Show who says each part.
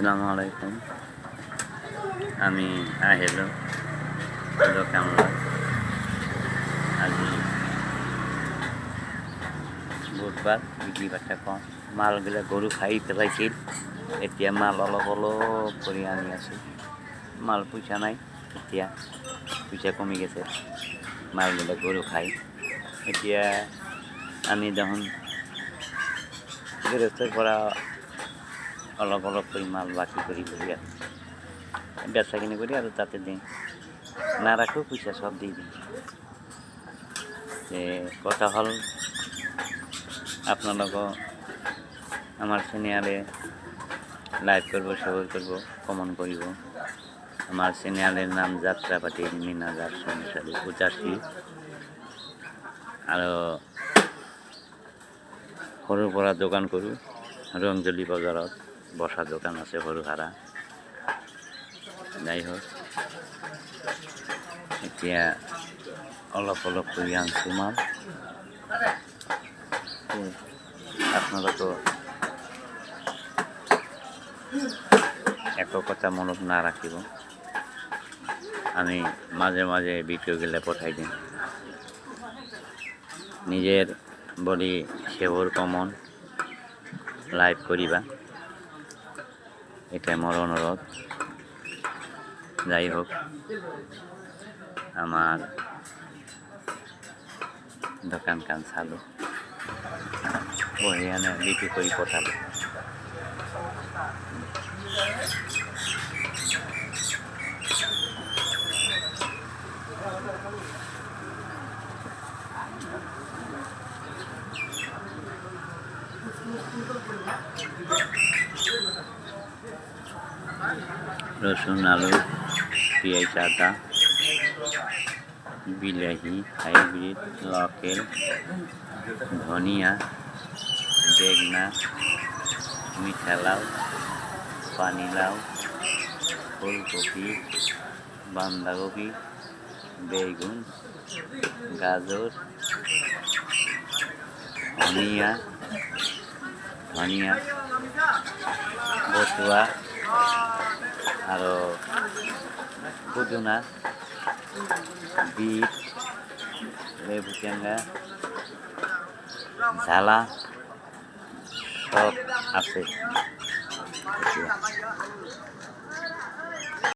Speaker 1: আসসালামু আলাইকুম। আমি আহিলো কামলা। আজি বুধবার, বিক্রি বাট্টা কম। মালগুলা গরু খাই পেলাইছিল। এতিয়া মাল অলপ অলপ করে আনি আছো। মাল পয়সা নাই, এতিয়া পয়সা কমে গেছে। মালগুলা গরু খাই। এতিয়া আমি যখন গৃহস্থের পরা অলপ অলপ করে মাল বাকি করি আর বেচা কিনে করি আর তাতে দিই না রাখলেও পয়সা সব দিয়ে দিই। কথা হল আপনালোকও আমার চ্যানেলে লাইভ করব, শেয়ার করব, কমেন্ট করব। আমার চ্যানেলের নাম যাত্রাপাতি মিনাজার সংসারী 85। আৰু সৰুৰ পৰা দোকান কৰোঁ। ৰংজলি বজাৰত বসা দোকান আছে সৰু সাৰা। যাই হোক, এতিয়া অলপ অলপ কৰি আনছোঁ মাল। আপোনালোকেও একো কথা মনত না রাখিব। আমি মাঝে মাঝে ভিডিওগুলো পঠাই দিই। নিজের বডি সেবর কমন লাইভ করিবা, এটা মোর অনুরোধ। যাই হোক, আমার দোকান কান চালু বহিয়ানে বিক্রি করে পঠাবো। রসুন, আলু, পেঁয়াজ, আদা, বিলাহি, হাইব্রিড, লকেল, ধনিয়া, বেগনা, মিঠা লাউ, পানিলাউ, ফুলকপি, বাঁধাকপি, বেগুন, গাজর, ধনিয়া, বটুয়া, আরো পুদিনা, বিট, লেবু টেঙ্গা, ঝালা সব আছে।